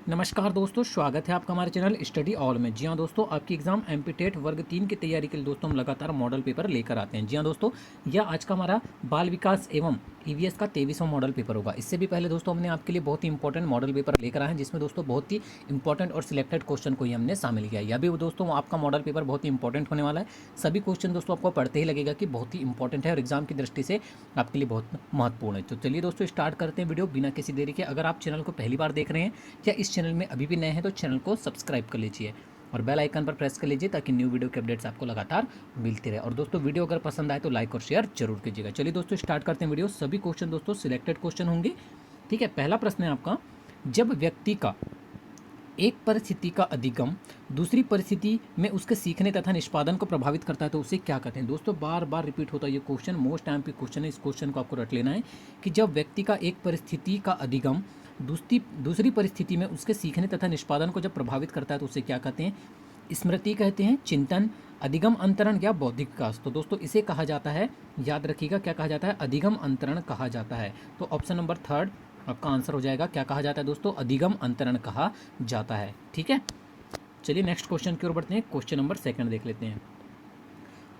नमस्कार दोस्तों, स्वागत है आपका हमारे चैनल स्टडी ऑल में। जी हाँ दोस्तों, आपकी एग्जाम एमपी टेट वर्ग 3 की तैयारी के लिए दोस्तों हम लगातार मॉडल पेपर लेकर आते हैं। जी हाँ दोस्तों, यह आज का हमारा बाल विकास एवं ईवीएस का 23वां मॉडल पेपर होगा। इससे भी पहले दोस्तों हमने आपके लिए बहुत ही इंपॉर्टेंट मॉडल पेपर लेकर आए हैं, जिसमें दोस्तों बहुत ही इंपॉर्टेंट और सिलेक्टेड क्वेश्चन को ही हमने शामिल किया है। यह भी दोस्तों आपका मॉडल पेपर बहुत ही इंपॉर्टेंट होने वाला है। सभी क्वेश्चन दोस्तों आपको पढ़ते ही लगेगा कि बहुत ही इंपॉर्टेंट है और एग्जाम की दृष्टि से आपके लिए बहुत महत्वपूर्ण है। तो चलिए दोस्तों स्टार्ट करते हैं वीडियो बिना किसी देरी के। अगर आप चैनल को पहली बार देख रहे हैं या इस चैनल में अभी भी नए हैं तो चैनल को सब्सक्राइब कर लीजिए और बेल आइकन पर प्रेस कर लीजिए ताकि न्यू वीडियो के अपडेट्स आपको लगातार मिलती रहे। और दोस्तों वीडियो अगर पसंद आए तो लाइक और शेयर जरूर कीजिएगा। चलिए दोस्तों स्टार्ट करते हैं वीडियो। सभी क्वेश्चन दोस्तों सिलेक्टेड क्वेश्चन होंगे। ठीक है, पहला प्रश्न है आपका, जब व्यक्ति का एक परिस्थिति का अधिगम दूसरी परिस्थिति में उसके सीखने तथा निष्पादन को प्रभावित करता है तो उसे क्या कहते हैं। दोस्तों बार बार रिपीट होता है ये क्वेश्चन, मोस्ट एमपी क्वेश्चन है। इस क्वेश्चन को आपको रट लेना है कि जब व्यक्ति का एक परिस्थिति का अधिगम दूसरी परिस्थिति में उसके सीखने तथा निष्पादन को जब प्रभावित करता है तो उसे क्या कहते हैं। स्मृति कहते हैं, चिंतन, अधिगम अंतरण या बौद्धिक विकास। तो दोस्तों इसे कहा जाता है, याद रखिएगा क्या कहा जाता है, अधिगम अंतरण कहा जाता है। तो ऑप्शन नंबर थर्ड आपका आंसर हो जाएगा। क्या कहा जाता है दोस्तों, अधिगम अंतरण कहा जाता है। ठीक है, चलिए नेक्स्ट क्वेश्चन की ओर बढ़ते हैं। क्वेश्चन नंबर सेकंड देख लेते हैं।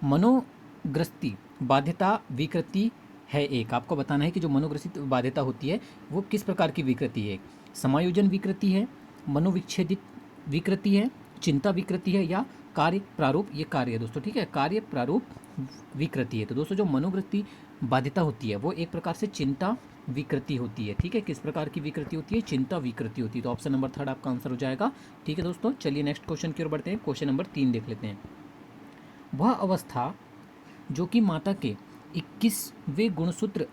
मनोग्रस्ती बाध्यता विकृति है एक। आपको बताना है कि जो मनोग्रसित बाध्यता होती है वो किस प्रकार की विकृति है। समायोजन विकृति है, मनोविच्छेदित विकृति है, चिंता विकृति है या कार्य प्रारूप, ये कार्य है दोस्तों। ठीक है, कार्य प्रारूप विकृति है। तो दोस्तों जो मनोवृत्ति बाध्यता होती है वो एक प्रकार से चिंता विकृति होती है। ठीक है, किस प्रकार की विकृति होती है, चिंता विकृति होती है। तो ऑप्शन नंबर थर्ड आपका आंसर हो जाएगा। ठीक है दोस्तों, चलिए नेक्स्ट क्वेश्चन की ओर बढ़ते हैं। क्वेश्चन नंबर 3 देख लेते हैं। वह अवस्था जो कि माता के 21वें गुणसूत्र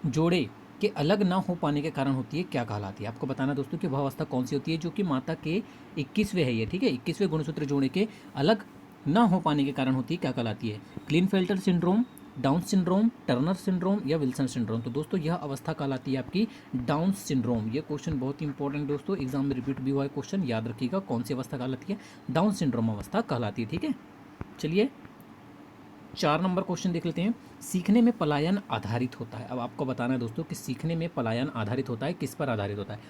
जोड़े के अलग ना हो पाने के कारण होती है, क्या कहलाती है। आपको बताना दोस्तों कि वह अवस्था कौन सी होती है जो कि माता के 21वें है ये। ठीक है, 21वें गुणसूत्र जोड़े के अलग ना हो पाने के कारण होती है, क्या कहलाती है। Klinefelter syndrome, Down syndrome, Turner syndrome या विल्सन सिंड्रोम। तो दोस्तों यह अवस्था कहलाती है आपकी डाउन सिंड्रोम। ये क्वेश्चन बहुत ही इंपॉर्टेंट दोस्तों, एग्जाम में रिपीट भी हुआ है क्वेश्चन, याद रखिएगा कौन सी अवस्था कहलाती है, डाउन सिंड्रोम अवस्था कहलाती है। ठीक है, चलिए 4 नंबर क्वेश्चन देख लेते हैं। सीखने में पलायन आधारित होता है। अब आपको बताना है दोस्तों कि सीखने में पलायन आधारित होता है, किस पर आधारित होता है।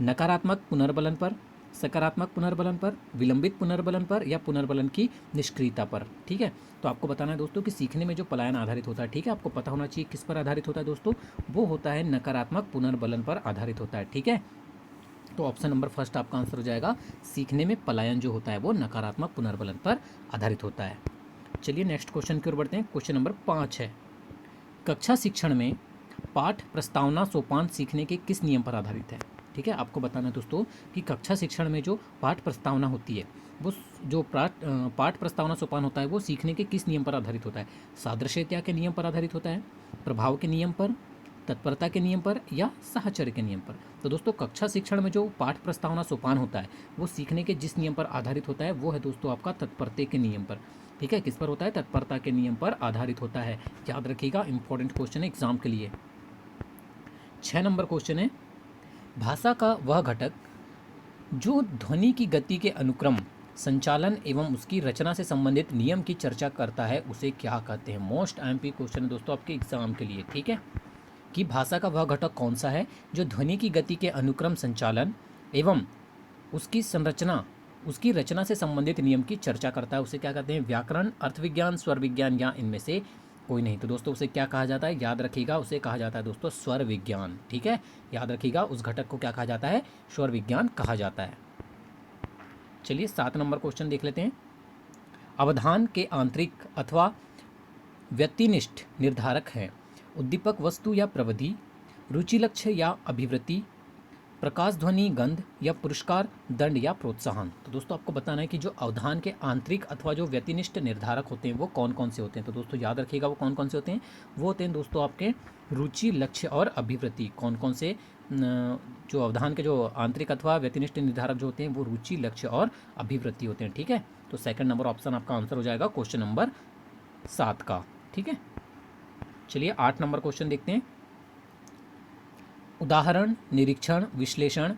नकारात्मक पुनर्बलन पर, सकारात्मक पुनर्बलन पर, विलंबित पुनर्बलन पर या पुनर्बलन की निष्क्रियता पर। ठीक है, तो आपको बताना है दोस्तों कि सीखने में जो पलायन आधारित होता है, ठीक है, आपको पता होना चाहिए किस पर आधारित होता है दोस्तों, वो होता है नकारात्मक पुनर्बलन पर आधारित होता है। ठीक है, तो ऑप्शन नंबर फर्स्ट आपका आंसर हो जाएगा। सीखने में पलायन जो होता है वो नकारात्मक पुनर्बलन पर आधारित होता है। चलिए नेक्स्ट क्वेश्चन की ओर बढ़ते हैं। क्वेश्चन नंबर 5 है, कक्षा शिक्षण में पाठ प्रस्तावना सोपान सीखने के किस नियम पर आधारित है। ठीक है, आपको बताना है दोस्तों कि कक्षा शिक्षण में जो पाठ प्रस्तावना होती है वो जो पाठ प्रस्तावना सोपान होता है वो सीखने के किस नियम पर आधारित होता है। सादृश्यता के नियम पर आधारित होता है, प्रभाव के नियम पर, तत्परता के नियम पर या साहचर्य के नियम पर। तो दोस्तों कक्षा शिक्षण में जो पाठ प्रस्तावना सोपान होता है वो सीखने के जिस नियम पर आधारित होता है वो है दोस्तों आपका तत्परता के नियम पर। ठीक है, किस पर होता है, तत्परता के नियम पर आधारित होता है। याद रखिएगा, इंपॉर्टेंट क्वेश्चन है एग्जाम के लिए। 6 नंबर क्वेश्चन है, भाषा का वह घटक जो ध्वनि की गति के अनुक्रम, संचालन एवं उसकी रचना से संबंधित नियम की चर्चा करता है उसे क्या कहते हैं। मोस्ट एमपी क्वेश्चन है दोस्तों आपके एग्जाम के लिए। ठीक है, कि भाषा का वह घटक कौन सा है जो ध्वनि की गति के अनुक्रम, संचालन एवं उसकी संरचना, उसकी रचना से संबंधित नियम की चर्चा करता है उसे क्या कहते हैं। व्याकरण, अर्थविज्ञान, स्वर विज्ञान या इनमें से कोई नहीं। तो दोस्तों उसे क्या कहा जाता है, याद रखिएगा उसे कहा जाता है दोस्तों स्वर विज्ञान। ठीक है, याद रखिएगा उस घटक को क्या कहा जाता है, स्वर विज्ञान कहा जाता है। चलिए 7 नंबर क्वेश्चन देख लेते हैं। अवधान के आंतरिक अथवा व्यक्तिनिष्ठ निर्धारक हैं उद्दीपक, वस्तु या प्रविधि, रुचि, लक्ष्य या अभिवृत्ति, प्रकाश, ध्वनि, गंध या पुरस्कार, दंड या प्रोत्साहन। तो दोस्तों आपको बताना है कि जो अवधान के आंतरिक अथवा जो व्यक्तिनिष्ठ निर्धारक होते हैं वो कौन कौन से होते हैं। तो दोस्तों याद रखिएगा वो कौन कौन से होते हैं, वो होते हैं दोस्तों आपके रुचि, लक्ष्य और अभिवृत्ति। कौन कौन से जो अवधान के जो आंतरिक अथवा व्यक्तिनिष्ठ निर्धारक जो होते हैं वो रुचि, लक्ष्य और अभिवृत्ति होते हैं। ठीक है, तो सेकंड नंबर ऑप्शन आपका आंसर हो जाएगा क्वेश्चन नंबर 7 का। ठीक है, चलिए 8 नंबर क्वेश्चन देखते हैं। उदाहरण, निरीक्षण, विश्लेषण,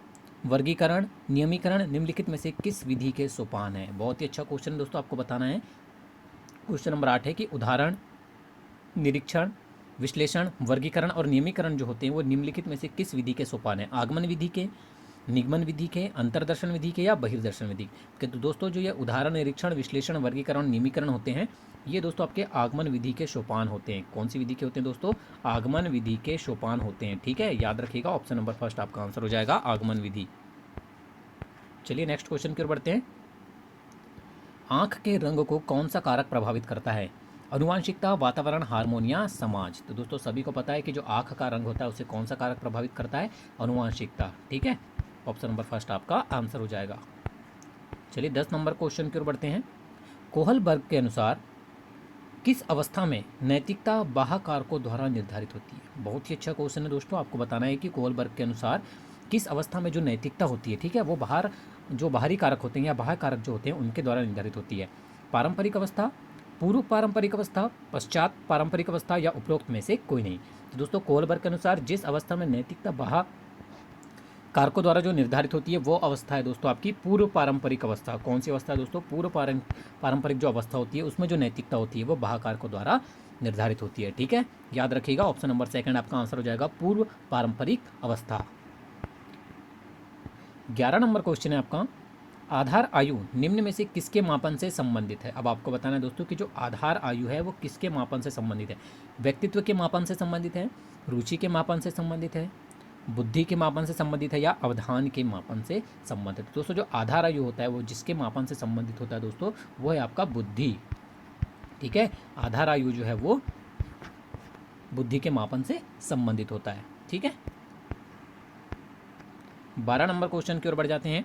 वर्गीकरण, नियमीकरण निम्नलिखित में से किस विधि के सोपान है। बहुत ही अच्छा क्वेश्चन दोस्तों, आपको बताना है। क्वेश्चन नंबर 8 है कि उदाहरण, निरीक्षण, विश्लेषण, वर्गीकरण और नियमीकरण जो होते हैं वो निम्नलिखित में से किस विधि के सोपान है। आगमन विधि के, निगमन विधि के, अंतर्दर्शन विधि के या बहिर्दर्शन विधि के। तो दोस्तों जो ये उदाहरण, निरीक्षण, विश्लेषण, वर्गीकरण, निमीकरण होते हैं, ये दोस्तों आपके आगमन विधि के सोपान होते हैं। कौन सी विधि के होते हैं दोस्तों? आगमन विधि के सोपान होते हैं। ठीक है, याद रखिएगा, ऑप्शन नंबर फर्स्ट आपका आंसर हो जाएगा, आगमन विधि। चलिए नेक्स्ट क्वेश्चन की ओर बढ़ते हैं। आँख के रंग को कौन सा कारक प्रभावित करता है? अनुवांशिकता, वातावरण, हार्मोन या समाज? तो दोस्तों सभी को पता है कि जो आँख का रंग होता है उसे कौन सा कारक प्रभावित करता है? अनुवांशिकता। ठीक है, ऑप्शन नंबर फर्स्ट आपका आंसर हो जाएगा। चलिए 10 नंबर क्वेश्चन की ओर बढ़ते हैं। कोहलबर्ग के अनुसार किस अवस्था में नैतिकता बाह्य कारकों द्वारा निर्धारित होती है? बहुत ही अच्छा क्वेश्चन है दोस्तों। आपको बताना है कि कोहलबर्ग के अनुसार किस अवस्था में जो नैतिकता होती है, ठीक है, वो जो बाहरी कारक होते हैं या बाह्य कारक जो होते हैं उनके द्वारा निर्धारित होती है। पारंपरिक अवस्था, पूर्व पारंपरिक अवस्था, पश्चात पारंपरिक अवस्था या उपरोक्त में से कोई नहीं। तो दोस्तों कोहलबर्ग के अनुसार जिस अवस्था में नैतिकता बाह्य कारकों द्वारा जो निर्धारित होती है वो अवस्था है दोस्तों आपकी पूर्व पारंपरिक अवस्था। कौन सी अवस्था है दोस्तों? पूर्व पारंपरिक जो अवस्था होती है उसमें जो नैतिकता होती है वो बाह्य कारकों द्वारा निर्धारित होती है। ठीक है, याद रखिएगा, ऑप्शन नंबर सेकंड आपका आंसर हो जाएगा, पूर्व पारंपरिक अवस्था। 11 नंबर क्वेश्चन है आपका, आधार आयु निम्न में से किसके मापन से संबंधित है? अब आपको बताना है दोस्तों कि जो आधार आयु है वो किसके मापन से संबंधित है? व्यक्तित्व के मापन से संबंधित है, रुचि के मापन से संबंधित है, बुद्धि के मापन से संबंधित है या अवधान के मापन से संबंधित है? दोस्तों जो आधार आयु होता है वो जिसके मापन से संबंधित होता है दोस्तों वो है आपका बुद्धि। ठीक है, आधार आयु जो है वो बुद्धि के मापन से संबंधित होता है। ठीक है, 12 नंबर क्वेश्चन की ओर बढ़ जाते हैं।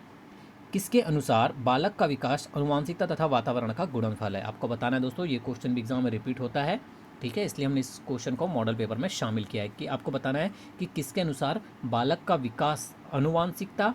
किसके अनुसार बालक का विकास अनुवांशिकता तथा वातावरण का गुणनफल है? आपको बताना है दोस्तों, ये क्वेश्चन भी एग्जाम में रिपीट होता है। ठीक है, इसलिए हमने इस क्वेश्चन को मॉडल पेपर में शामिल किया है कि आपको बताना है कि किसके अनुसार बालक का विकास अनुवांशिकता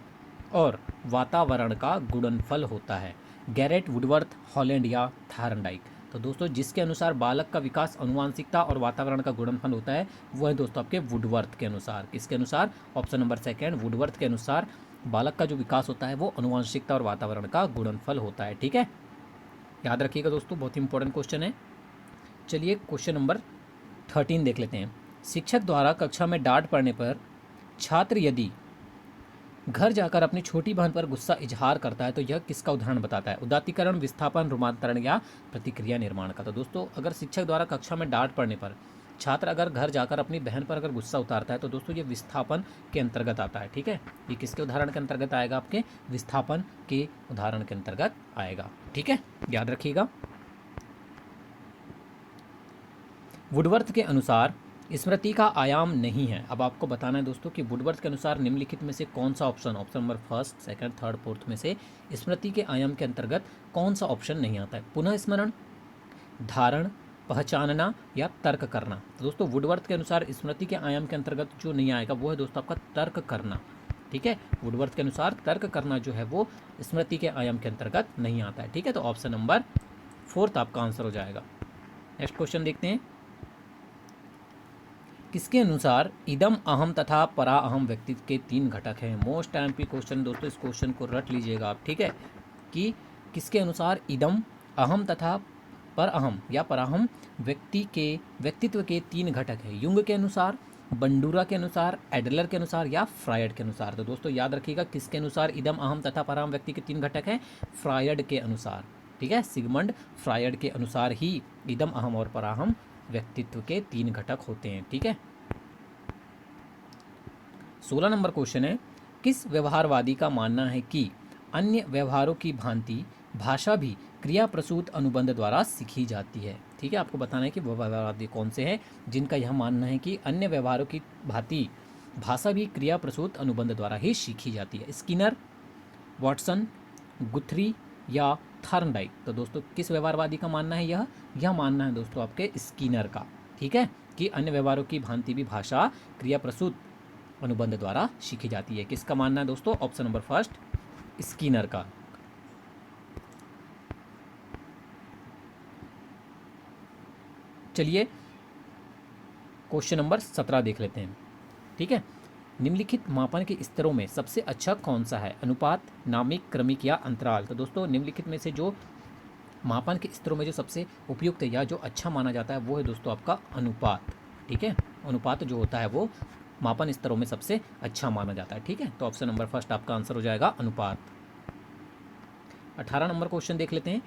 और वातावरण का गुणनफल होता है? गैरेट, वुडवर्थ, हॉलैंड या थार्नडाइक? तो दोस्तों जिसके अनुसार बालक का विकास अनुवांशिकता और वातावरण का गुणनफल होता है वो है दोस्तों आपके वुडवर्थ के अनुसार। किसके अनुसार? ऑप्शन नंबर सेकंड, वुडवर्थ के अनुसार बालक का जो विकास होता है वो अनुवांशिकता और वातावरण का गुणनफल होता है। ठीक है, याद रखिएगा दोस्तों, बहुत ही इंपॉर्टेंट क्वेश्चन है। चलिए क्वेश्चन नंबर 13 देख लेते हैं। शिक्षक द्वारा कक्षा में डांट पड़ने पर छात्र यदि घर जाकर अपनी छोटी बहन पर गुस्सा इजहार करता है तो यह किसका उदाहरण बताता है? उदात्तीकरण, विस्थापन, रूपांतरण या प्रतिक्रिया निर्माण का? तो दोस्तों अगर शिक्षक द्वारा कक्षा में डांट पड़ने पर छात्र अगर घर जाकर अपनी बहन पर अगर गुस्सा उतारता है तो दोस्तों ये विस्थापन के अंतर्गत आता है। ठीक है, ये किसके उदाहरण के अंतर्गत आएगा? आपके विस्थापन के उदाहरण के अंतर्गत आएगा। ठीक है, याद रखिएगा। वुडवर्थ के अनुसार स्मृति का आयाम नहीं है। अब आपको बताना है दोस्तों कि वुडवर्थ के अनुसार निम्नलिखित में से कौन सा option, option number first, second, third, fourth में से स्मृति के आयाम के अंतर्गत कौन सा ऑप्शन नहीं आता है? पुनः स्मरण, धारण, पहचानना या तर्क करना? तो दोस्तों वुडवर्थ के अनुसार स्मृति के आयाम के अंतर्गत जो नहीं आएगा वो है दोस्तों आपका तर्क करना। ठीक है, वुडवर्थ के अनुसार तर्क करना जो है वो स्मृति के आयाम के अंतर्गत नहीं आता है। ठीक है, तो ऑप्शन नंबर फोर्थ आपका आंसर हो जाएगा। नेक्स्ट क्वेश्चन देखते हैं। किसके अनुसार इदम, अहम तथा परा अहम व्यक्तित्व के 3 घटक हैं? मोस्ट एमपी क्वेश्चन दोस्तों, इस क्वेश्चन को रट लीजिएगा आप। ठीक है, कि किसके अनुसार इदम, अहम तथा पर अहम या पराहम व्यक्तित्व के 3 घटक हैं? युंग के अनुसार, बंडूरा के अनुसार, एडलर के अनुसार या फ्रायड के अनुसार? तो दोस्तों याद रखिएगा किसके अनुसार इदम, अहम तथा पराहम व्यक्ति के 3 घटक हैं? फ्रायड के अनुसार। ठीक है, सिगमंड फ्रायड के अनुसार ही इदम, अहम और पराहम व्यक्तित्व के 3 घटक होते हैं। ठीक है, 16 नंबर क्वेश्चन है। किस व्यवहारवादी का मानना है कि अन्य व्यवहारों की भांति भाषा भी क्रिया प्रसूत अनुबंध द्वारा सीखी जाती है? ठीक है, आपको बताना है कि व्यवहारवादी कौन से हैं जिनका यह मानना है कि अन्य व्यवहारों की भांति भाषा भी क्रिया प्रसूत अनुबंध द्वारा ही सीखी जाती है? स्किनर, वॉटसन, गुथरी या थार्नडाइक? तो दोस्तों किस व्यवहारवादी का मानना है? यह मानना है दोस्तों आपके स्किनर का। ठीक है, कि अन्य व्यवहारों की भांति भी भाषा क्रिया प्रसूत अनुबंध द्वारा सीखी जाती है। किसका मानना है दोस्तों? ऑप्शन नंबर फर्स्ट, स्किनर का। चलिए क्वेश्चन नंबर 17 देख लेते हैं। ठीक है, निम्नलिखित मापन के स्तरों में सबसे अच्छा कौन सा है? अनुपात, नामिक, क्रमिक या अंतराल? तो दोस्तों निम्नलिखित में से जो मापन के स्तरों में जो सबसे उपयुक्त या जो अच्छा माना जाता है वो है दोस्तों आपका अनुपात। ठीक है, अनुपात जो होता है वो मापन स्तरों में सबसे अच्छा माना जाता है। ठीक है, तो ऑप्शन नंबर फर्स्ट आपका आंसर हो जाएगा अनुपात। 18 नंबर क्वेश्चन देख लेते हैं।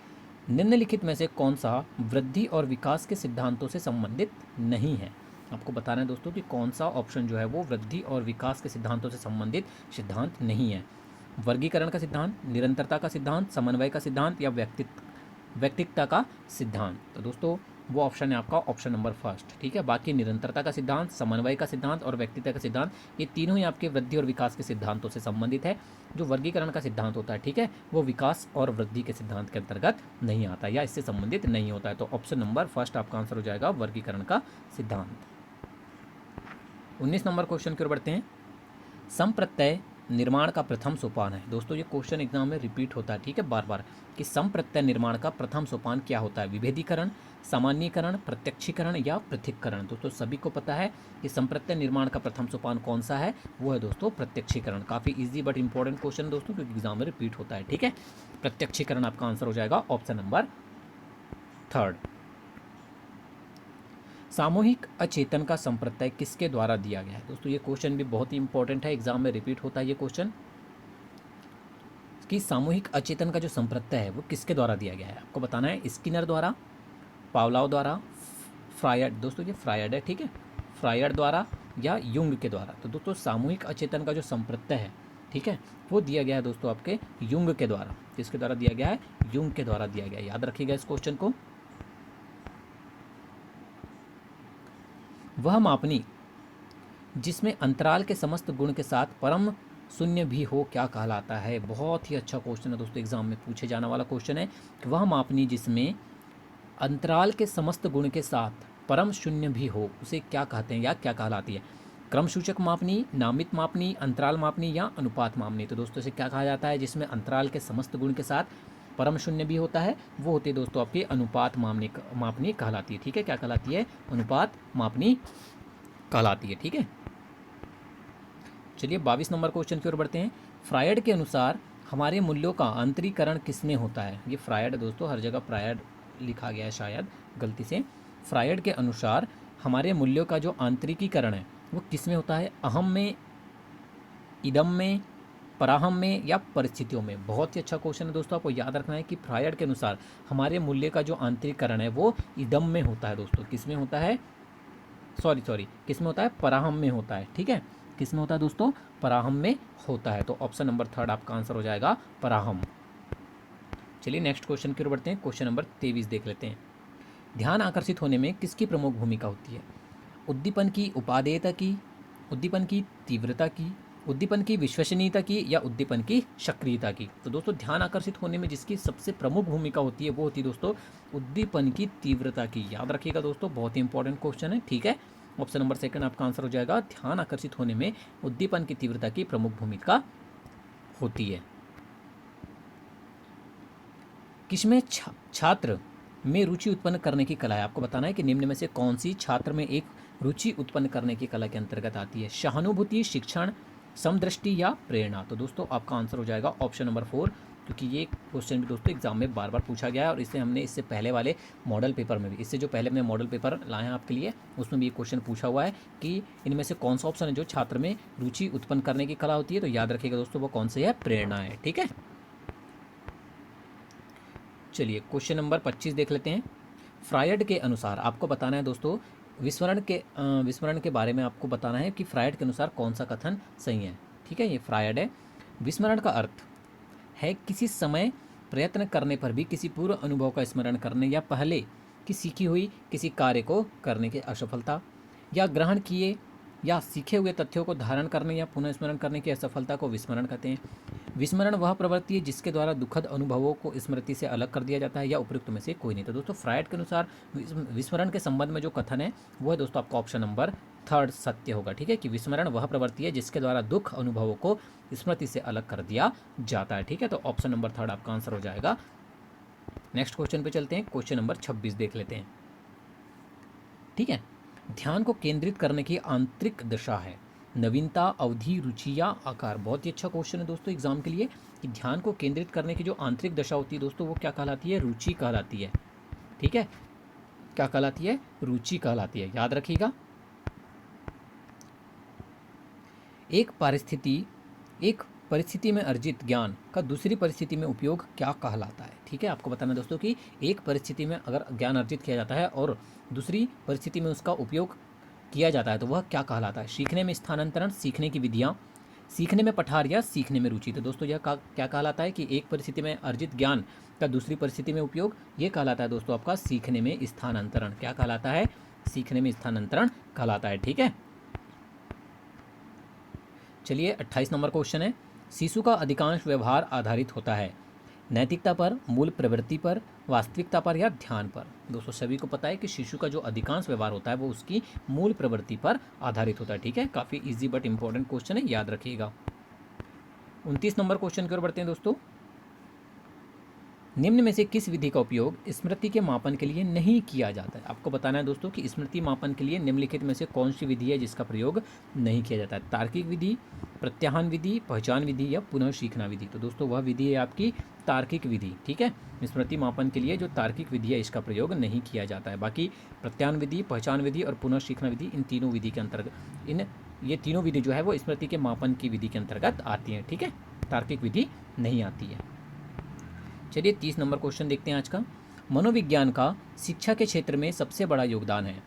निम्नलिखित में से कौन सा वृद्धि और विकास के सिद्धांतों से संबंधित नहीं है? आपको बताना है दोस्तों कि कौन सा ऑप्शन जो है वो वृद्धि और विकास के सिद्धांतों से संबंधित सिद्धांत नहीं है। वर्गीकरण का सिद्धांत, निरंतरता का सिद्धांत, समन्वय का सिद्धांत या व्यक्तिकता का सिद्धांत। तो दोस्तों वो ऑप्शन है आपका ऑप्शन नंबर फर्स्ट। ठीक है, बाकी निरंतरता का सिद्धांत, समन्वय का सिद्धांत और व्यक्तित्व का सिद्धांत, ये तीनों ही आपके वृद्धि और विकास के सिद्धांतों से संबंधित है। जो वर्गीकरण का सिद्धांत होता है, ठीक है, वो विकास और वृद्धि के सिद्धांत के अंतर्गत नहीं आता या इससे संबंधित नहीं होता है। तो ऑप्शन नंबर फर्स्ट आपका आंसर हो जाएगा वर्गीकरण का सिद्धांत। 19 नंबर क्वेश्चन की ओर बढ़ते हैं। संप्रत्यय निर्माण का प्रथम सोपान है। दोस्तों ये क्वेश्चन एग्जाम में रिपीट होता है, ठीक है, बार बार, कि संप्रत्यय निर्माण का प्रथम सोपान क्या होता है? विभेदीकरण, सामान्यीकरण, प्रत्यक्षीकरण या पृथक्करण। दोस्तों सभी को पता है कि संप्रत्यय निर्माण का प्रथम सोपान कौन सा है, वो है दोस्तों प्रत्यक्षीकरण। काफ़ी इजी बट इंपॉर्टेंट क्वेश्चन दोस्तों, क्योंकि एग्जाम में रिपीट होता है। ठीक है, प्रत्यक्षीकरण आपका आंसर हो जाएगा ऑप्शन नंबर थर्ड। सामूहिक अचेतन का संप्रत्यय किसके द्वारा दिया गया है? दोस्तों ये क्वेश्चन भी बहुत ही इंपॉर्टेंट है, एग्जाम में रिपीट होता है ये क्वेश्चन, कि सामूहिक अचेतन का जो संप्रत्यय है वो किसके द्वारा दिया गया है। आपको बताना है स्किनर द्वारा, पावलाव द्वारा, फ्रायड, दोस्तों ये फ्रायड है, ठीक है, फ्रायड द्वारा या युंग के द्वारा। तो दोस्तों सामूहिक अचेतन का जो संप्रत्यय है, ठीक है, वो दिया गया है दोस्तों आपके युंग के द्वारा। किसके द्वारा दिया गया है? युंग के द्वारा दिया गया है। याद रखिएगा इस क्वेश्चन को। वह मापनी जिसमें अंतराल के समस्त गुण के साथ परम शून्य भी हो क्या कहलाता है? बहुत ही अच्छा क्वेश्चन है दोस्तों, एग्जाम में पूछे जाने वाला क्वेश्चन है कि वह मापनी जिसमें अंतराल के समस्त गुण के साथ परम शून्य भी हो उसे क्या कहते हैं या क्या कहलाती है? क्रम सूचक मापनी, नामित मापनी, अंतराल मापनी या अनुपात मापनी। तो दोस्तों इसे क्या कहा जाता है? जिसमें अंतराल के समस्त गुण के साथ परम शून्य भी होता है, वो होती है दोस्तों आपकी अनुपात मापनी कहलाती है। ठीक है, क्या कहलाती है? अनुपात मापनी कहलाती है। ठीक है, चलिए 22 नंबर क्वेश्चन की ओर बढ़ते हैं। फ्रायड के अनुसार हमारे मूल्यों का आंतरीकरण किसमें होता है? ये फ्रायड दोस्तों, हर जगह फ्रायड लिखा गया है शायद गलती से। फ्रायड के अनुसार हमारे मूल्यों का जो आंतरिकीकरण है वो किसमें होता है? अहम में, इदम में, पराहम में या परिस्थितियों में। बहुत ही अच्छा क्वेश्चन है दोस्तों, आपको याद रखना है कि फ्रायड के अनुसार हमारे मूल्य का जो आंतरिकरण है वो इदम में होता है दोस्तों। किसमें होता है? सॉरी किसमें होता है? पराहम में होता है। ठीक है, किसमें होता है दोस्तों? पराहम में होता है। तो ऑप्शन नंबर थर्ड आपका आंसर हो जाएगा पराहम। चलिए नेक्स्ट क्वेश्चन की ओर बढ़ते हैं। क्वेश्चन नंबर 23 देख लेते हैं। ध्यान आकर्षित होने में किसकी प्रमुख भूमिका होती है? उद्दीपन की उपादेयता की, उद्दीपन की तीव्रता की, उद्दीपन की विश्वसनीयता की या उद्दीपन की सक्रियता की। तो दोस्तों ध्यान आकर्षित होने में जिसकी सबसे प्रमुख भूमिका होती है वो होती है दोस्तों उद्दीपन की तीव्रता की। याद रखिएगा दोस्तों, बहुत ही इंपॉर्टेंट क्वेश्चन है। ठीक है, ऑप्शन नंबर सेकंड आपका आंसर हो जाएगा। ध्यान आकर्षित होने में उद्दीपन की तीव्रता की प्रमुख भूमिका होती है। किसमें छात्र में रुचि उत्पन्न करने की कला है? आपको बताना है कि निम्न में से कौन सी छात्र में एक रुचि उत्पन्न करने की कला के अंतर्गत आती है? सहानुभूति, शिक्षण, समदृष्टि या प्रेरणा। तो दोस्तों आपका आंसर हो जाएगा ऑप्शन नंबर 4, क्योंकि ये क्वेश्चन भी दोस्तों एग्जाम में बार बार पूछा गया है और इसे हमने इससे पहले वाले मॉडल पेपर में भी, इससे जो पहले हमने मॉडल पेपर लाए हैं आपके लिए, उसमें भी ये क्वेश्चन पूछा हुआ है कि इनमें से कौन सा ऑप्शन है जो छात्र में रुचि उत्पन्न करने की कला होती है। तो याद रखिएगा दोस्तों वो कौन सी है? प्रेरणा है। ठीक है, चलिए क्वेश्चन नंबर 25 देख लेते हैं। फ्रायड के अनुसार आपको बताना है दोस्तों विस्मरण के बारे में आपको बताना है कि फ्रायड के अनुसार कौन सा कथन सही है। ठीक है, ये फ्रायड है। विस्मरण का अर्थ है किसी समय प्रयत्न करने पर भी किसी पूर्व अनुभव का स्मरण करने या पहले की सीखी हुई किसी कार्य को करने की असफलता, या ग्रहण किए या सीखे हुए तथ्यों को धारण करने या पुनः स्मरण करने की असफलता को विस्मरण कहते हैं। विस्मरण वह प्रवृत्ति है जिसके द्वारा दुखद अनुभवों को स्मृति से अलग कर दिया जाता है या उपयुक्त में से कोई नहीं। तो दोस्तों फ्रायड के अनुसार विस्मरण के संबंध में जो कथन है वो है दोस्तों आपका ऑप्शन नंबर थर्ड सत्य होगा। ठीक है, कि विस्मरण वह प्रवृत्ति है जिसके द्वारा दुख अनुभवों को स्मृति से अलग कर दिया जाता है। ठीक है, तो ऑप्शन नंबर थर्ड आपका आंसर हो जाएगा। नेक्स्ट क्वेश्चन पे चलते हैं। क्वेश्चन नंबर 26 देख लेते हैं। ठीक है, ध्यान को केंद्रित करने की आंतरिक दशा है नवीनता, अवधि, रुचि या आकार। बहुत ही अच्छा क्वेश्चन है दोस्तों एग्जाम के लिए, कि ध्यान को केंद्रित करने की जो आंतरिक दशा होती है दोस्तों वो क्या कहलाती है? रुचि कहलाती है। ठीक है, क्या कहलाती है? रुचि कहलाती है। याद रखिएगा। एक परिस्थिति में अर्जित ज्ञान का दूसरी परिस्थिति में उपयोग क्या कहलाता है? ठीक है, आपको बताना है दोस्तों कि एक परिस्थिति में अगर ज्ञान अर्जित किया जाता है और दूसरी परिस्थिति में उसका उपयोग किया जाता है तो वह क्या कहलाता है? सीखने में स्थानांतरण, सीखने की विधियाँ, सीखने में पठार या सीखने में रुचि। तो दोस्तों यह क्या कहलाता है कि एक परिस्थिति में अर्जित ज्ञान का दूसरी परिस्थिति में उपयोग, ये कहलाता है दोस्तों आपका सीखने में स्थानांतरण। क्या कहलाता है? सीखने में स्थानांतरण कहलाता है। ठीक है, चलिए 28 नंबर क्वेश्चन है, शिशु का अधिकांश व्यवहार आधारित होता है नैतिकता पर, मूल प्रवृत्ति पर, वास्तविकता पर या ध्यान पर। दोस्तों सभी को पता है कि शिशु का जो अधिकांश व्यवहार होता है वो उसकी मूल प्रवृत्ति पर आधारित होता है। ठीक है, काफ़ी इजी बट इंपॉर्टेंट क्वेश्चन है, याद रखिएगा। 29 नंबर क्वेश्चन की ओर बढ़ते हैं दोस्तों। निम्न में से किस विधि का उपयोग स्मृति के मापन के लिए नहीं किया जाता है? आपको बताना है दोस्तों कि स्मृति मापन के लिए निम्नलिखित में से कौन सी विधि है जिसका प्रयोग नहीं किया जाता है? तार्किक विधि, प्रत्याहान विधि, पहचान विधि या पुनः सीखना विधि। तो दोस्तों वह विधि है आपकी तार्किक विधि। ठीक है, स्मृति मापन के लिए जो तार्किक विधि है इसका प्रयोग नहीं किया जाता है। बाकी प्रत्याहान विधि, पहचान विधि और पुनः सीखना विधि, इन तीनों विधि के अंतर्गत ये तीनों विधि जो है वो स्मृति के मापन की विधि के अंतर्गत आती हैं। ठीक है, तार्किक विधि नहीं आती है। चलिए 30 नंबर क्वेश्चन देखते हैं आज का। मनोविज्ञान का शिक्षा के क्षेत्र में सबसे बड़ा योगदान है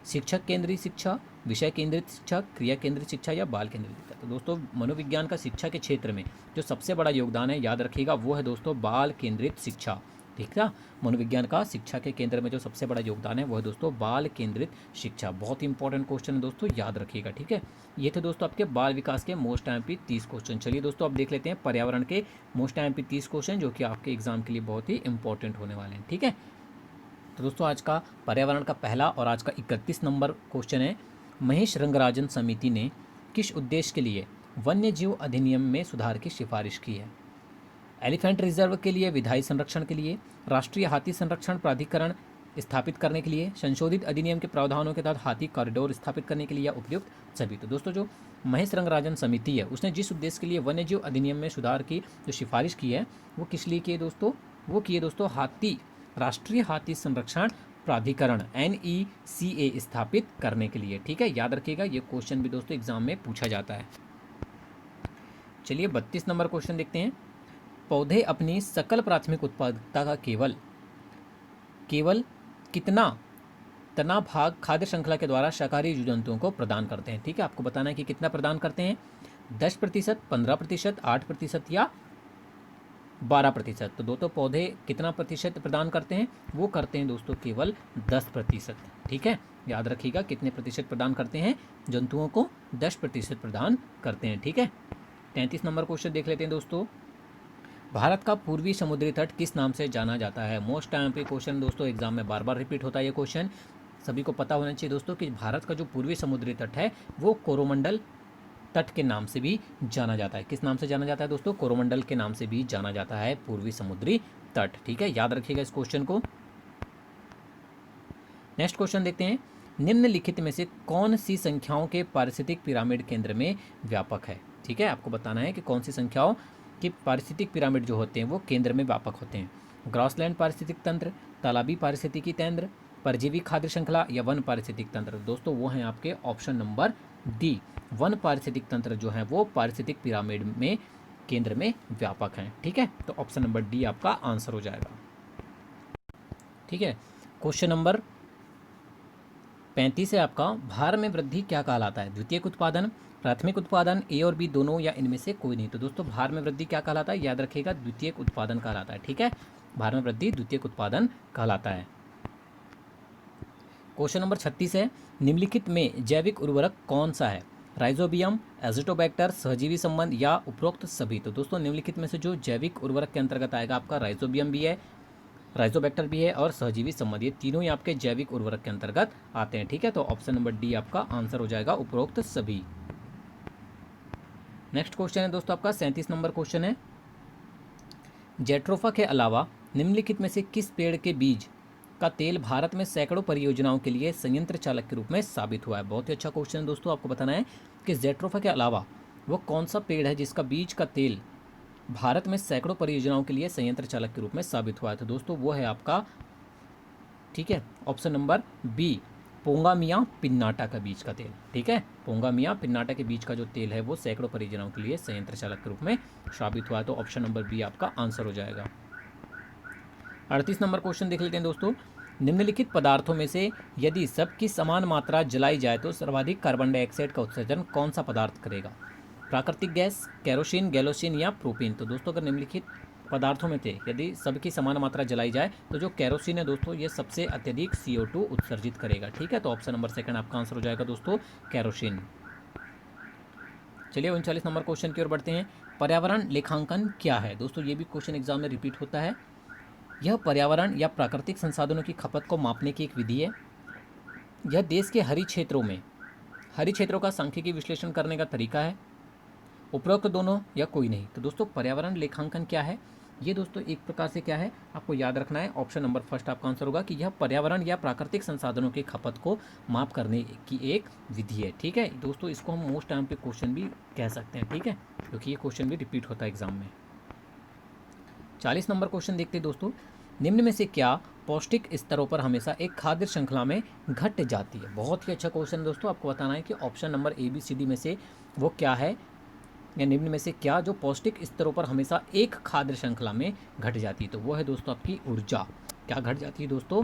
शिक्षक केंद्रित शिक्षा, विषय केंद्रित शिक्षा, क्रिया केंद्रित शिक्षा या बाल केंद्रित शिक्षा। तो दोस्तों मनोविज्ञान का शिक्षा के क्षेत्र में जो सबसे बड़ा योगदान है, याद रखिएगा, वो है दोस्तों बाल केंद्रित शिक्षा। ठीक है, मनोविज्ञान का शिक्षा के केंद्र में जो सबसे बड़ा योगदान है वो है दोस्तों बाल केंद्रित शिक्षा। बहुत ही इंपॉर्टेंट क्वेश्चन है दोस्तों, याद रखिएगा। ठीक है, ये थे दोस्तों आपके बाल विकास के मोस्ट एमपी 30 क्वेश्चन। चलिए दोस्तों अब देख लेते हैं पर्यावरण के मोस्ट एमपी 30 क्वेश्चन जो कि आपके एग्जाम के लिए बहुत ही इंपॉर्टेंट होने वाले हैं। ठीक है, तो दोस्तों आज का पर्यावरण का पहला और आज का 31 नंबर क्वेश्चन है, महेश रंगराजन समिति ने किस उद्देश्य के लिए वन्य जीव अधिनियम में सुधार की सिफारिश की है? एलिफेंट रिजर्व के लिए, विधायी संरक्षण के लिए, राष्ट्रीय हाथी संरक्षण प्राधिकरण स्थापित करने के लिए, संशोधित अधिनियम के प्रावधानों के तहत हाथी कॉरिडोर स्थापित करने के लिए या उपयुक्त सभी। तो दोस्तों जो महेश रंगराजन समिति है उसने जिस उद्देश्य के लिए वन्यजीव अधिनियम में सुधार की जो सिफारिश की है वो किस लिए की है दोस्तों? वो की है दोस्तों राष्ट्रीय हाथी संरक्षण प्राधिकरण NECA स्थापित करने के लिए। ठीक है, याद रखिएगा, ये क्वेश्चन भी दोस्तों एग्जाम में पूछा जाता है। चलिए 32 नंबर क्वेश्चन देखते हैं। पौधे अपनी सकल प्राथमिक उत्पादकता का केवल कितना तना भाग खाद्य श्रृंखला के द्वारा शाकाहारी जीव जंतुओं को प्रदान करते हैं? ठीक है, आपको बताना है कि कितना प्रदान करते हैं, 10%, 15%, 8% या 12%। तो दोस्तों पौधे कितना प्रतिशत प्रदान करते हैं? वो करते हैं दोस्तों केवल 10%। ठीक है, याद रखिएगा कितने प्रतिशत प्रदान करते हैं? जंतुओं को 10% प्रदान करते हैं। ठीक है, 33 नंबर क्वेश्चन देख लेते हैं दोस्तों। भारत का पूर्वी समुद्री तट किस नाम से जाना जाता है? मोस्ट टाइम पे क्वेश्चन दोस्तों एग्जाम में बार बार रिपीट होता है ये क्वेश्चन, सभी को पता होना चाहिए दोस्तों कि भारत का जो पूर्वी समुद्री तट है वो कोरोमंडल तट के नाम से भी जाना जाता है। किस नाम से जाना जाता है दोस्तों? कोरोमंडल के नाम से भी जाना जाता है पूर्वी समुद्री तट। ठीक है, याद रखिएगा इस क्वेश्चन को। नेक्स्ट क्वेश्चन देखते हैं, निम्नलिखित में से कौन सी संख्याओं के पारिस्थितिक पिरामिड केंद्र में व्यापक है? ठीक है, आपको बताना है कि कौन सी संख्याओं कि पारिस्थितिक पिरामिड जो होते हैं वो केंद्र में व्यापक होते हैं। ग्रासलैंड पारिस्थितिक तंत्र, तालाबी पारिस्थितिकी तंत्र, परजीवी खाद्य श्रृंखला या वन पारिस्थितिक तंत्र। दोस्तों वो हैं आपके ऑप्शन नंबर डी, वन पारिस्थितिक तंत्र जो है वो पारिस्थितिक पिरामिड में केंद्र में व्यापक हैं। ठीक है, तो ऑप्शन नंबर डी आपका आंसर हो जाएगा। ठीक है, क्वेश्चन नंबर 35 है आपका, भार में वृद्धि क्या कहलाता है? द्वितीयक उत्पादन, प्राथमिक उत्पादन, ए और बी दोनों या इनमें से कोई नहीं। तो दोस्तों भार में वृद्धि क्या कहलाता है? याद रखिएगा द्वितीयक उत्पादन कहलाता है। ठीक है, भार में वृद्धि द्वितीयक उत्पादन कहलाता है। क्वेश्चन नंबर 36 है, निम्नलिखित में जैविक उर्वरक कौन सा है? राइजोबियम, एजिटोबैक्टर, सहजीवी संबंध या उपरोक्त सभी। तो दोस्तों निम्नलिखित में से जो जैविक उर्वरक के अंतर्गत आएगा आपका राइजोबियम भी है, राइजोबैक्टर भी है और सहजीवी संबंध, ये तीनों ही आपके जैविक उर्वरक के अंतर्गत आते हैं। ठीक है, तो ऑप्शन नंबर डी आपका आंसर हो जाएगा, उपरोक्त सभी। नेक्स्ट क्वेश्चन है दोस्तों आपका 37 नंबर क्वेश्चन है, जेट्रोफा के अलावा निम्नलिखित में से किस पेड़ के बीज का तेल भारत में सैकड़ों परियोजनाओं के लिए संयंत्र चालक के रूप में साबित हुआ है? बहुत ही अच्छा क्वेश्चन है दोस्तों, आपको बताना है कि जेट्रोफा के अलावा वो कौन सा पेड़ है जिसका बीज का तेल भारत में सैकड़ों परियोजनाओं के लिए संयंत्र चालक के रूप में साबित हुआ है? तो दोस्तों वो है आपका, ठीक है, ऑप्शन नंबर बी, पोंगा मियाँ पिन्नाटा के बीच का तेल, ठीक है। पोंगा मियाँ पिन्नाटा के बीच का जो तेल है वो सैकड़ों परियोजनाओं के लिए संयंत्र चालक के रूप में साबित हुआ है। तो ऑप्शन नंबर बी आपका आंसर हो जाएगा। 38 नंबर क्वेश्चन देख लेते हैं दोस्तों। निम्नलिखित पदार्थों में से यदि सबकी समान मात्रा जलाई जाए तो सर्वाधिक कार्बन डाइऑक्साइड का उत्सर्जन कौन सा पदार्थ करेगा? प्राकृतिक गैस, केरोसिन, गैलोसिन या प्रोपेन। तो दोस्तों अगर निम्नलिखित पदार्थों में थे यदि सबकी समान मात्रा जलाई जाए तो जो केरोसिन है दोस्तों ये सबसे अत्यधिक CO2 उत्सर्जित करेगा, ठीक है। तो ऑप्शन नंबर सेकंड आपका आंसर हो जाएगा दोस्तों केरोसिन। चलिए 39 नंबर क्वेश्चन की ओर बढ़ते हैं। पर्यावरण लेखांकन क्या है? दोस्तों ये भी क्वेश्चन एग्जाम में रिपीट होता है। यह पर्यावरण या प्राकृतिक संसाधनों की खपत को मापने की एक विधि है। यह देश के हरी क्षेत्रों का सांख्यिकी विश्लेषण करने का तरीका है। उपरोक्त दोनों या कोई नहीं। तो दोस्तों पर्यावरण लेखांकन क्या है? ये दोस्तों एक प्रकार से क्या है आपको याद रखना है। ऑप्शन नंबर फर्स्ट आपका आंसर होगा कि यह पर्यावरण या प्राकृतिक संसाधनों की खपत को माप करने की एक विधि है, ठीक है दोस्तों। इसको हम मोस्ट टाइम पे क्वेश्चन भी कह सकते हैं, ठीक है, क्योंकि ये क्वेश्चन भी रिपीट होता है एग्जाम में। 40 नंबर क्वेश्चन देखते हैं दोस्तों। निम्न में से क्या पौष्टिक स्तरों पर हमेशा एक खाद्य श्रृंखला में घट जाती है? बहुत ही अच्छा क्वेश्चन दोस्तों। आपको बताना है कि ऑप्शन नंबर ABCD में से वो क्या है, या निम्न में से क्या जो पौष्टिक स्तरों पर हमेशा एक खाद्य श्रृंखला में घट जाती है? तो वो है दोस्तों आपकी ऊर्जा। क्या घट जाती है दोस्तों?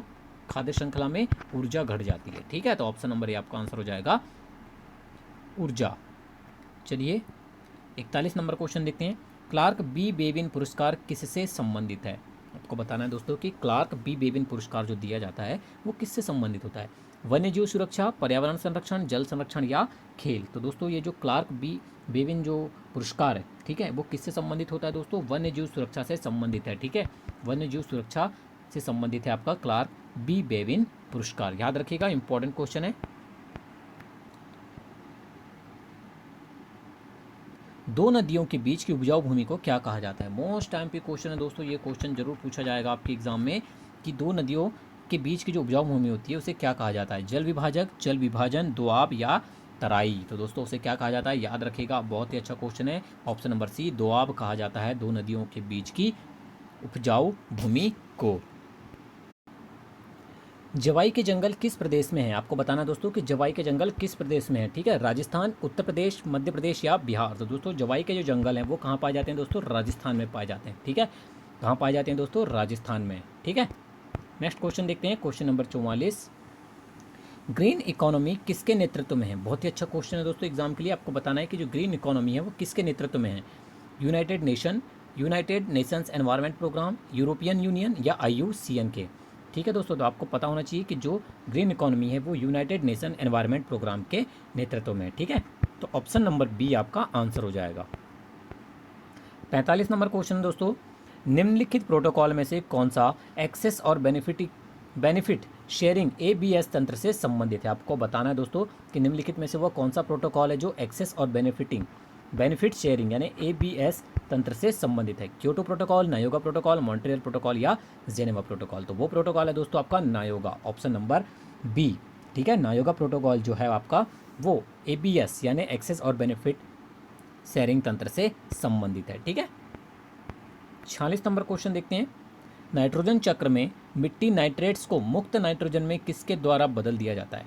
खाद्य श्रृंखला में ऊर्जा घट जाती है, ठीक है। तो ऑप्शन नंबर ए आपका आंसर हो जाएगा ऊर्जा। चलिए 41 नंबर क्वेश्चन देखते हैं। क्लार्क बी बेविन पुरस्कार किससे संबंधित है? आपको बताना है दोस्तों कि क्लार्क बी बेविन पुरस्कार जो दिया जाता है वो किससे संबंधित होता है? वन्यजीव सुरक्षा, पर्यावरण संरक्षण, जल संरक्षण या खेल। तो दोस्तों ये जो क्लार्क बी बेविन जो पुरस्कार है, ठीक है, वो किससे संबंधित होता है दोस्तों? वन्यजीव सुरक्षा से संबंधित है, ठीक है। वन्यजीव सुरक्षा से संबंधित है आपका क्लार्क बी बेविन पुरस्कार। याद रखिएगा, इंपॉर्टेंट क्वेश्चन है। दो नदियों के बीच की उपजाऊ भूमि को क्या कहा जाता है? मोस्ट टाइम पे क्वेश्चन है दोस्तों। ये क्वेश्चन जरूर पूछा जाएगा आपके एग्जाम में कि दो नदियों के बीच की जो उपजाऊ भूमि होती है उसे क्या कहा जाता है? जल विभाजक, जल विभाजन, दोआब या तराई। तो दोस्तों उसे क्या कहा जाता है? याद रखिएगा, बहुत ही अच्छा क्वेश्चन है। ऑप्शन नंबर सी दोआब कहा जाता है दो नदियों के बीच की उपजाऊ भूमि को। जवाई के जंगल किस प्रदेश में है? आपको बताना दोस्तों कि जवाई के जंगल किस प्रदेश में है, ठीक है। राजस्थान, उत्तर प्रदेश, मध्य प्रदेश या बिहार। तो दोस्तों जवाई के जो जंगल हैं वो कहाँ पाए जाते हैं दोस्तों? राजस्थान में पाए जाते हैं, ठीक है। कहाँ पाए जाते हैं दोस्तों? राजस्थान में, ठीक है। नेक्स्ट क्वेश्चन देखते हैं, क्वेश्चन नंबर 44। ग्रीन इकोनॉमी किसके नेतृत्व में है? बहुत ही अच्छा क्वेश्चन है दोस्तों एग्जाम के लिए। आपको बताना है कि जो ग्रीन इकोनॉमी है वो किसके नेतृत्व में है? United Nations Environment Programme, European Union या IUCN के, ठीक है दोस्तों। तो आपको पता होना चाहिए कि जो ग्रीन इकोनॉमी है वो यूनाइटेड नेशन एनवायरनमेंट प्रोग्राम के नेतृत्व में है, ठीक है। तो ऑप्शन नंबर बी आपका आंसर हो जाएगा। 45 नंबर क्वेश्चन दोस्तों। निम्नलिखित प्रोटोकॉल में से कौन सा एक्सेस और बेनिफिट शेयरिंग ABS तंत्र से संबंधित है? आपको बताना है दोस्तों कि निम्नलिखित में से वह कौन सा प्रोटोकॉल है जो एक्सेस और बेनिफिट शेयरिंग यानी ABS तंत्र से संबंधित है। Kyoto protocol, Nagoya protocol, Montreal protocol या जेनेवा प्रोटोकॉल। तो वो प्रोटोकॉल है दोस्तों आपका नायोगा, ऑप्शन नंबर बी, ठीक है। नायोगा प्रोटोकॉल जो है आपका वो ABS यानी एक्सेस और बेनिफिट शेयरिंग तंत्र से संबंधित है, ठीक है। 46 नंबर क्वेश्चन देखते हैं। नाइट्रोजन चक्र में मिट्टी नाइट्रेट्स को मुक्त नाइट्रोजन में किसके द्वारा बदल दिया जाता है?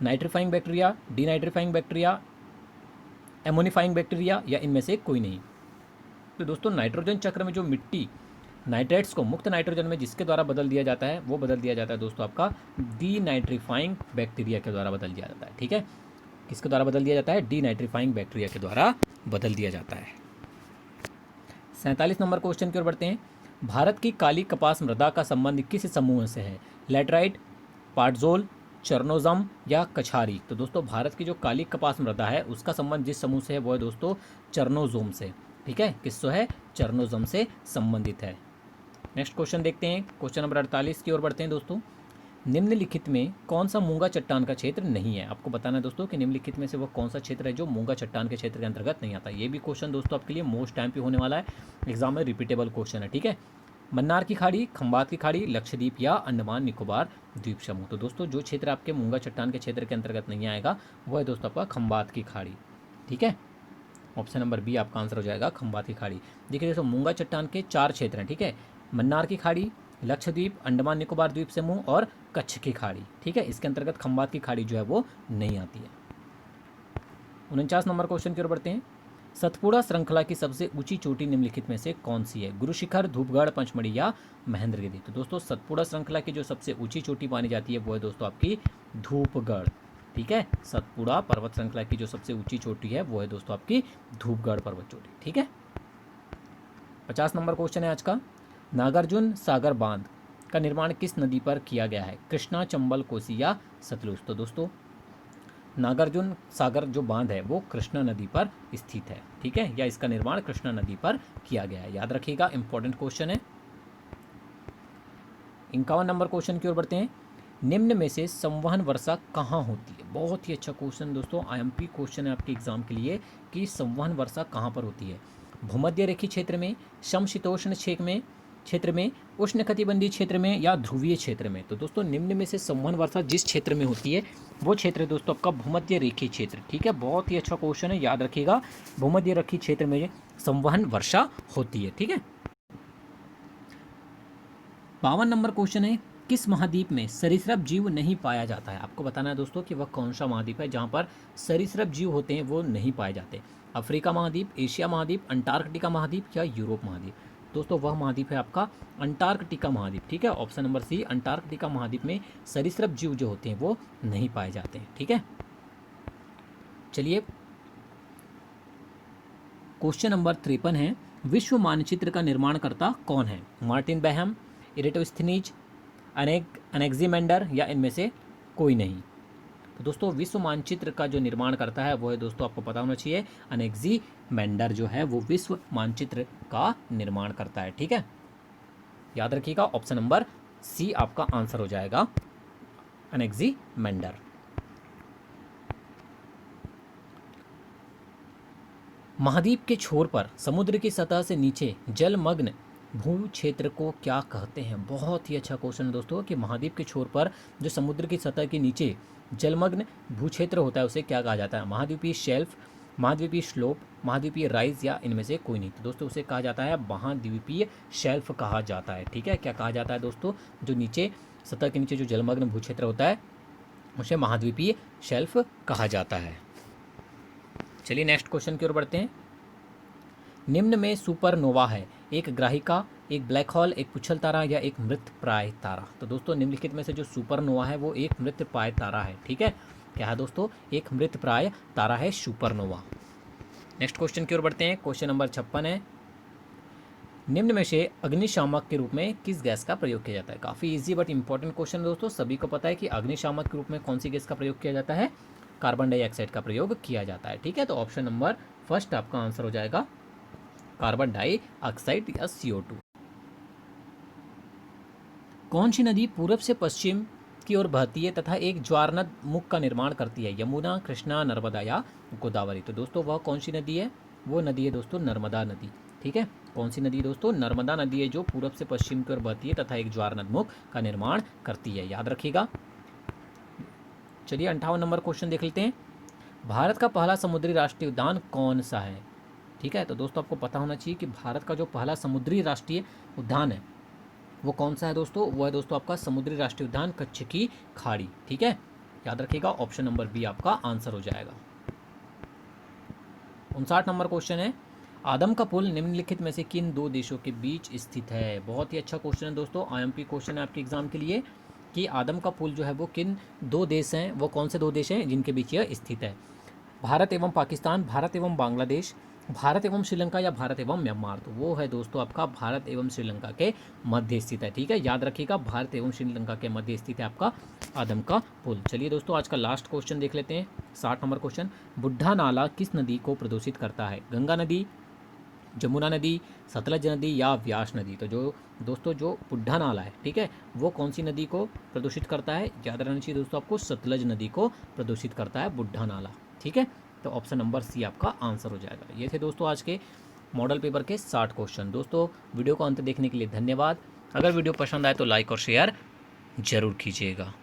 Nitrifying bacteria, denitrifying bacteria, ammonifying bacteria या इनमें से कोई नहीं। तो दोस्तों नाइट्रोजन चक्र में जो मिट्टी नाइट्रेट्स को मुक्त नाइट्रोजन में जिसके द्वारा बदल दिया जाता है वो बदल दिया जाता है दोस्तों आपका डीनाइट्रीफाइंग बैक्टीरिया के द्वारा बदल दिया जाता है, ठीक है। किसके द्वारा बदल दिया जाता है? डीनाइट्रीफाइंग बैक्टीरिया के द्वारा बदल दिया जाता है। 47 नंबर क्वेश्चन की ओर बढ़ते हैं। भारत की काली कपास मृदा का संबंध किस समूह से है? लैटराइट, पार्टजोल, चर्नोजम या कछारी। तो दोस्तों भारत की जो काली कपास मृदा है उसका संबंध जिस समूह से है वो है दोस्तों चर्नोजोम से, ठीक है। किससे है? चर्नोजम से संबंधित है। नेक्स्ट क्वेश्चन देखते हैं, क्वेश्चन नंबर 48 की ओर बढ़ते हैं दोस्तों। निम्नलिखित में कौन सा मूंगा चट्टान का क्षेत्र नहीं है? आपको बताना है दोस्तों कि निम्नलिखित में से वो कौन सा क्षेत्र है जो मूंगा चट्टान के क्षेत्र के अंतर्गत नहीं आता। ये भी क्वेश्चन दोस्तों आपके लिए मोस्ट टाइम पे होने वाला है एग्जाम में, रिपीटेबल क्वेश्चन है, ठीक है। मन्नार की खाड़ी, खंबात की खाड़ी, लक्षद्वीप या अंडमान निकोबार द्वीप समूह। तो दोस्तों जो क्षेत्र आपके मूंगा चट्टान के क्षेत्र के अंतर्गत नहीं आएगा वो है दोस्तों आपका खंबात की खाड़ी, ठीक है। ऑप्शन नंबर बी आपका आंसर हो जाएगा खंबात की खाड़ी। देखिए दोस्तों मूंगा चट्टान के 4 क्षेत्र हैं, ठीक है। मन्नार की खाड़ी, लक्षद्वीप, अंडमान निकोबार द्वीप समूह और कच्छ की खाड़ी। ठीक है, इसके अंतर्गत खंबात की खाड़ी जो है वो नहीं आती है। 49 नंबर क्वेश्चन की ओर बढ़ते हैं। सतपुड़ा श्रृंखला की सबसे ऊंची चोटी निम्नलिखित में से कौन सी है? गुरु शिखर, धूपगढ़, पंचमढ़ी या महेंद्रगिरी। तो दोस्तों सतपुड़ा श्रृंखला की जो सबसे ऊंची चोटी मानी जाती है वो है दोस्तों आपकी धूपगढ़। ठीक है, सतपुड़ा पर्वत श्रृंखला की जो सबसे ऊंची चोटी है वो है दोस्तों आपकी धूपगढ़ पर्वत चोटी। ठीक है, 50 नंबर क्वेश्चन है आज का। नागार्जुन सागर बांध का निर्माण किस नदी पर किया गया है? कृष्णा, चंबल, कोसी या सतलुज। तो दोस्तों नागार्जुन सागर जो बांध है वो कृष्णा नदी पर स्थित है। ठीक है, या इसका निर्माण कृष्णा नदी पर किया गया है, याद रखिएगा, इंपॉर्टेंट क्वेश्चन है। 51 नंबर क्वेश्चन की ओर बढ़ते हैं। निम्न में से संवहन वर्षा कहाँ होती है? बहुत ही अच्छा क्वेश्चन दोस्तों, आईएमपी क्वेश्चन है आपके एग्जाम के लिए कि संवहन वर्षा कहाँ पर होती है? भूमध्य रेखीय क्षेत्र में, समशीतोष्ण क्षेत्र में, उष्णकटिबंधीय क्षेत्र में या ध्रुवीय क्षेत्र में। तो दोस्तों निम्न में से संवहन वर्षा जिस क्षेत्र में होती है वो क्षेत्र है दोस्तों आपका भूमध्य रेखीय क्षेत्र। ठीक है, बहुत ही अच्छा क्वेश्चन है, याद रखिएगा, भूमध्य रेखीय क्षेत्र में संवहन वर्षा होती है। ठीक है, 52 नंबर क्वेश्चन है। किस महाद्वीप में सरीसृप जीव नहीं पाया जाता है? आपको बताना है दोस्तों कि वह कौन सा महाद्वीप है जहाँ पर सरीसृप जीव होते हैं वो नहीं पाए जाते। अफ्रीका महाद्वीप, एशिया महाद्वीप, अंटार्कटिका महाद्वीप या यूरोप महाद्वीप। दोस्तों वह महाद्वीप है आपका अंटार्कटिका महाद्वीप। ठीक है, ऑप्शन नंबर सी, अंटार्कटिका महाद्वीप में सरीसृप जीव जो होते हैं वो नहीं पाए जाते हैं। ठीक है, चलिए क्वेश्चन नंबर 53 है। विश्व मानचित्र का निर्माणकर्ता कौन है? मार्टिन बेहम, इरेटोस्थनीज, अनेक्सिमेंडर या इनमें से कोई नहीं। तो दोस्तों विश्व मानचित्र का जो निर्माण करता है वो है दोस्तों आपको पता होना चाहिए अनेक्सिमेंडर जो है वो विश्व मानचित्र का निर्माण करता है। ठीक है, याद रखिएगा, ऑप्शन नंबर सी आपका आंसर हो जाएगा, अनेक्सिमेंडर। महाद्वीप के छोर पर समुद्र की सतह से नीचे जलमग्न भू क्षेत्र को क्या कहते हैं? बहुत ही अच्छा क्वेश्चन है दोस्तों कि महाद्वीप के छोर पर जो समुद्र की सतह के नीचे जलमग्न भू क्षेत्र होता है उसे क्या कहा जाता है? महाद्वीपीय शेल्फ, महाद्वीपीय स्लोप, महाद्वीपीय राइज या इनमें से कोई नहीं। तो दोस्तों उसे कहा जाता है महाद्वीपीय शेल्फ कहा जाता है। ठीक है, क्या कहा जाता है दोस्तों? जो नीचे सतह के नीचे जो जलमग्न भू क्षेत्र होता है उसे महाद्वीपीय शेल्फ कहा जाता है। चलिए नेक्स्ट क्वेश्चन की ओर बढ़ते हैं। निम्न में सुपरनोवा है? एक ग्राहिका, एक ब्लैक होल, एक पुच्छल तारा या एक मृतप्राय तारा। तो दोस्तों निम्नलिखित में से जो सुपरनोवा है वो एक मृतप्राय तारा है। ठीक है, क्या है दोस्तों? एक मृतप्राय तारा है सुपरनोवा। नेक्स्ट क्वेश्चन की ओर बढ़ते हैं। क्वेश्चन नंबर 56 है। निम्न में से अग्निशामक के रूप में किस गैस का प्रयोग किया जाता है? काफ़ी इजी बट इंपॉर्टेंट क्वेश्चन दोस्तों, सभी को पता है कि अग्निशामक के रूप में कौन सी गैस का प्रयोग किया जाता है? कार्बन डाइऑक्साइड का प्रयोग किया जाता है। ठीक है, तो ऑप्शन नंबर फर्स्ट आपका आंसर हो जाएगा कार्बन डाइऑक्साइड या CO2। कौन सी नदी पूरब से पश्चिम की ओर बहती है तथा एक ज्वारनद मुख का निर्माण करती है? यमुना, कृष्णा, नर्मदा या गोदावरी। तो दोस्तों वह कौन सी नदी है? वो नदी है दोस्तों नर्मदा नदी। ठीक है, कौन सी नदी दोस्तों? नर्मदा नदी है जो पूरब से पश्चिम की ओर बहती है तथा एक ज्वारनद मुख का निर्माण करती है, याद रखिएगा। चलिए 58 नंबर क्वेश्चन देख लेते हैं। भारत का पहला समुद्री राष्ट्रीय उद्यान कौन सा है? ठीक है, तो दोस्तों आपको पता होना चाहिए कि भारत का जो पहला समुद्री राष्ट्रीय उद्यान है वो कौन सा है दोस्तों? वो है दोस्तों आपका समुद्री राष्ट्रीय उद्यान कच्छ की खाड़ी। ठीक है, याद रखिएगा, ऑप्शन नंबर बी आपका आंसर हो जाएगा। 59 नंबर क्वेश्चन है। आदम का पुल निम्नलिखित में से किन दो देशों के बीच स्थित है? बहुत ही अच्छा क्वेश्चन है दोस्तों, आईएमपी क्वेश्चन है आपके एग्जाम के लिए कि आदम का पुल जो है वो किन दो देश हैं, वो कौन से दो देश हैं जिनके बीच यह स्थित है? भारत एवं पाकिस्तान, भारत एवं बांग्लादेश, भारत एवं श्रीलंका या भारत एवं म्यांमार। तो वो है दोस्तों आपका भारत एवं श्रीलंका के मध्य स्थित है। ठीक है, याद रखिएगा, भारत एवं श्रीलंका के मध्य स्थित है आपका आदम का पुल। चलिए दोस्तों आज का लास्ट क्वेश्चन देख लेते हैं, 60 नंबर क्वेश्चन। बुढ़ा नाला किस नदी को प्रदूषित करता है? गंगा नदी, जमुना नदी, सतलज नदी या व्यास नदी। तो जो दोस्तों जो बुढ़ा नाला है, ठीक है, वो कौन सी नदी को प्रदूषित करता है? याद रहना चाहिए दोस्तों आपको, सतलज नदी को प्रदूषित करता है बुढ़ा नाला। ठीक है, तो ऑप्शन नंबर सी आपका आंसर हो जाएगा। ये थे दोस्तों आज के मॉडल पेपर के 60 क्वेश्चन। दोस्तों वीडियो को अंत देखने के लिए धन्यवाद। अगर वीडियो पसंद आए तो लाइक और शेयर जरूर कीजिएगा।